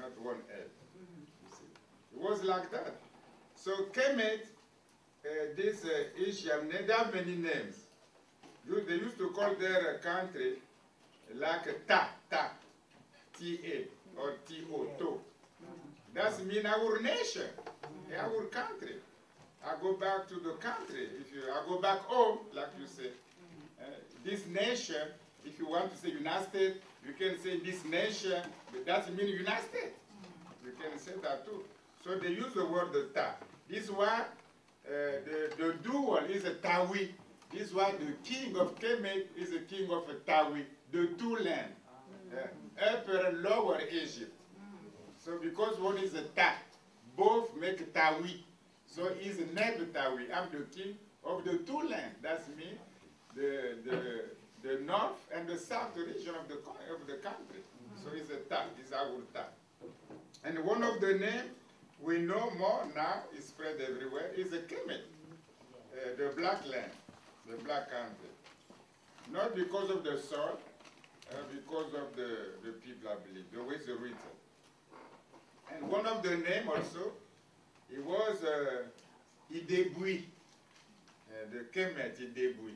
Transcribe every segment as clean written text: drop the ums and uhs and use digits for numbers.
not one L. You see. It was like that. So Kemet, this Asian, they have many names. They used to call their country like Ta, T-A, or T-O, To. That means our nation, our country. I go back to the country. I go back home, like you say. This nation, if you want to say United States, you can say this nation, but that means United States. You can say that too. So they use the word Ta. This one, the dual is a Tawi. This one, the king of Kemet is the king of Tawi, the two land, upper and lower Egypt. So because one is a Ta, both make Tawi. So he's a Neb Tawi. I'm the king of the two land. That's me, the north and the south region of the country. So it's a Ta, it's our Ta. And one of the names we know more now, is spread everywhere, is a Kemet, the black land, the black country. Not because of the soil, because of the people, I believe, the way it's written. And one of the names also, it was Idebui, the Kemet Idebui.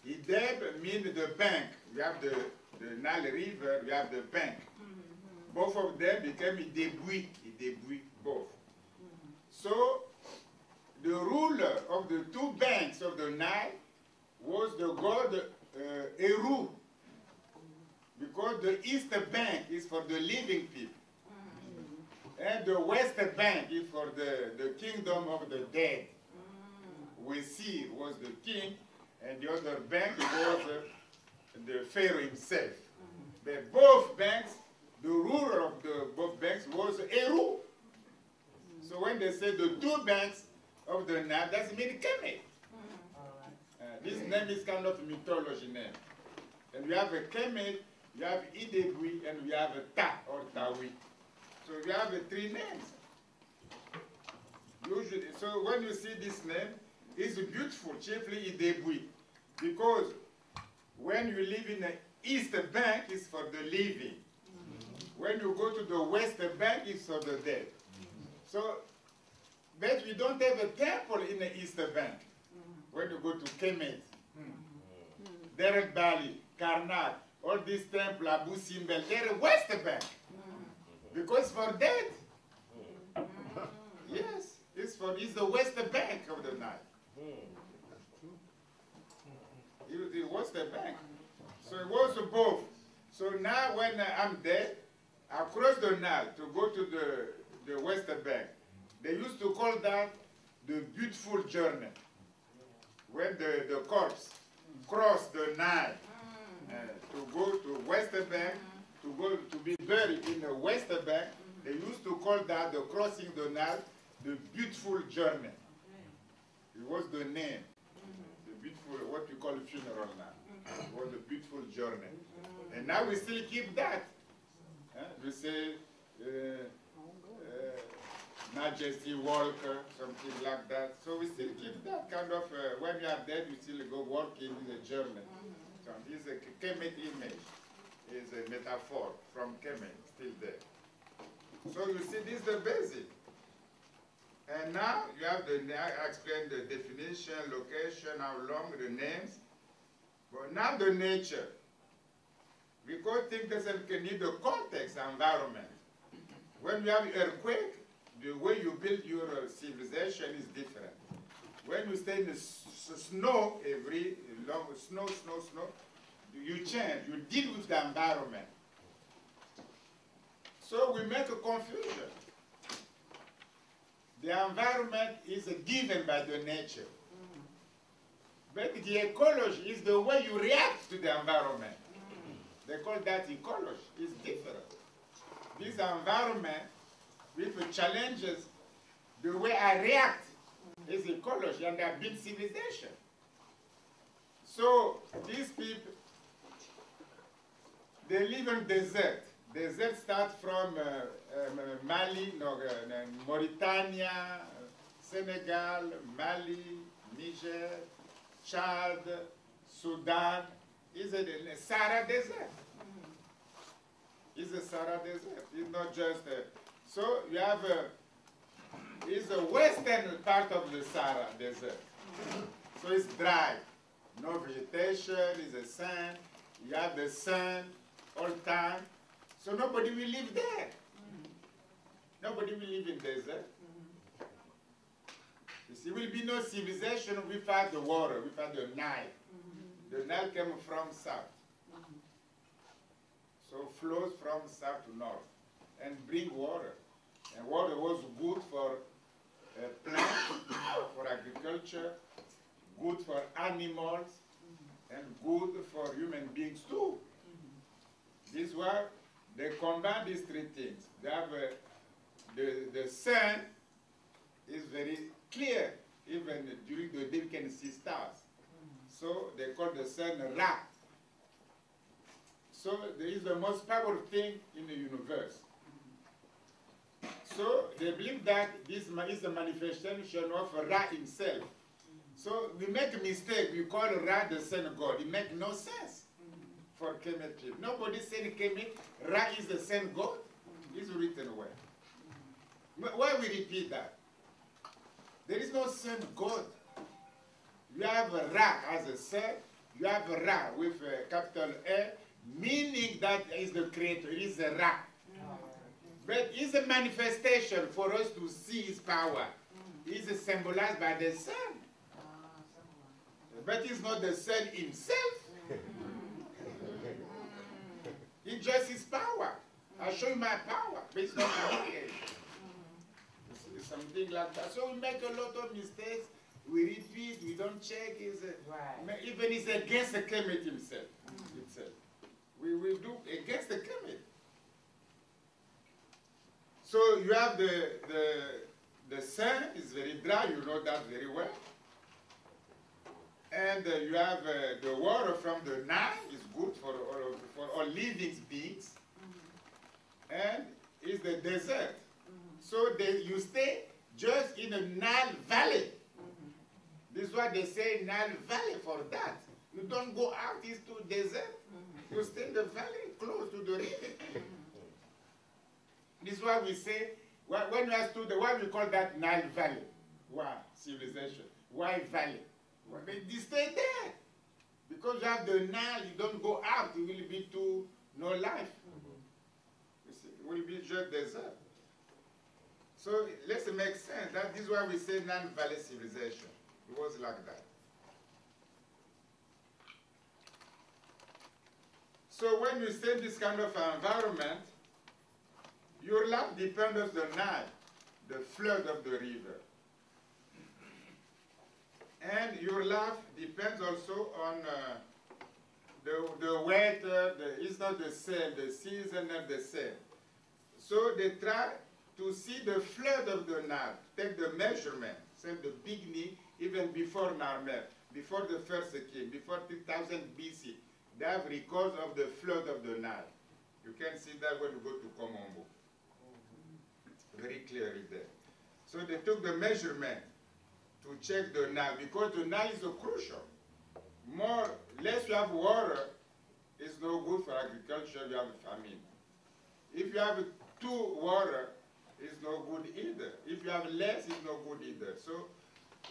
Ideb means the bank. We have the Nile River, we have the bank. Both of them became Idebui, both. So, the ruler of the two banks of the Nile was the god Eru, because the east bank is for the living people, and the west bank is for the kingdom of the dead. Wesir was the king, and the other bank was the pharaoh himself. But both banks, the ruler of both banks was Eru. So when they say the two banks of the Nile, that means Kemet. This name is kind of mythology name. And we have a Kemet, you have Idebui, and we have a Ta or Tawi. So we have three names. Usually, so when you see this name, it's beautiful, chiefly Idebui, because when you live in the east bank, it's for the living. When you go to the west bank, it's for the dead. So, but we don't have a temple in the east bank. When you go to Kemet, Derek Bali, Karnak, all these temples, Abu Simbel, they're a west bank. Because for dead. Yes, it's the west bank of the Nile. It was the bank. So it was both. So now when I'm dead, I cross the Nile to go to the west bank. They used to call that the beautiful journey. When the corpse crossed the Nile to go to west bank, to be buried in the west bank, they used to call that the crossing the Nile, the beautiful journey. It was the name, the beautiful, what we call a funeral now. It was a beautiful journey. And now we still keep that. We say, Majesty Walk, something like that. So we still keep that kind of, when we are dead, we still go walking in the journey. So this is a Kemet image, is a metaphor from Kemet, still there. So you see, this is the basic. And now you have I explained the definition, location, how long, the names. But now the nature. Because things doesn't need the context, environment. When you have earthquake, the way you build your civilization is different. When you stay in the snow, every long snow, you change, you deal with the environment. So we make a confusion. The environment is given by the nature. But the ecology is the way you react to the environment. They call that ecology. It's different. This environment, with the challenges, the way I react is ecology, and I build civilization. So these people, they live in desert. Desert starts from Mali, Mauritania, Senegal, Mali, Niger, Chad, Sudan. Is a Sahara desert. It's a Sahara Desert. It's not just so you have it's the western part of the Sahara Desert. So it's dry, no vegetation, it's a sand. You have the sun all the time. So nobody will live there. Nobody will live in desert. You see, there will be no civilization without the water, without the Nile. The Nile came from south. So flows from south to north and bring water. And water was good for plants, for agriculture, good for animals, and good for human beings too. This is why they combine these three things. They have the sun is very clear. Even during the day, you can see stars. So they call the sun Ra. So there is the most powerful thing in the universe. So they believe that this is the manifestation of Ra himself. So we make a mistake. We call Ra the sun god. It makes no sense for Kemet people. Nobody said Kemet, Ra is the sun god. It's written where? Why we repeat that? There is no sun god. You have Ra as a sun. You have Ra with a capital A, meaning that is the creator. It is a Ra. But it's a manifestation for us to see his power. It is symbolized by the sun. But it's not the sun himself. It's just his power. I'll show you my power, but it's not my creation. It's something like that. So we make a lot of mistakes. We repeat, we don't check. Even it's against the Kemet himself. We will do against the Kemet. So you have the sun is very dry, you know that very well. And you have the water from the Nile is good for all living beings. And it's the desert. So you stay just in the Nile Valley. This is what they say Nile Valley for that. You don't go out into desert. You stay in the valley close to the river. This is why we say, when we ask to why we call that Nile Valley? Why? Civilization. Why valley? Well, they stay there. Because you have the Nile, you don't go out, it will be no life. You see, it will be just desert. So let's make sense. That is why we say Nile Valley civilization. It was like that. So when you say this kind of environment, your life depends on the Nile, the flood of the river. And your life depends also on the weather, it's not the same, the season not the same. So they try to see the flood of the Nile, take the measurement, say the beginning, even before Narmer, before the first king, before 2000 BC. They have records of the flood of the Nile. You can see that when you go to Congo. It's very clearly there. So they took the measurement to check the Nile, because the Nile is so crucial. Less you have water, it's no good for agriculture, you have famine. If you have too water, it's no good either. If you have less, it's no good either. So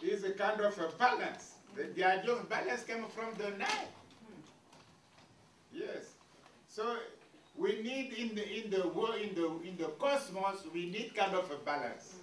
it's a kind of a balance. The idea of balance came from the Nile. Yes. So we need in the cosmos, we need kind of a balance.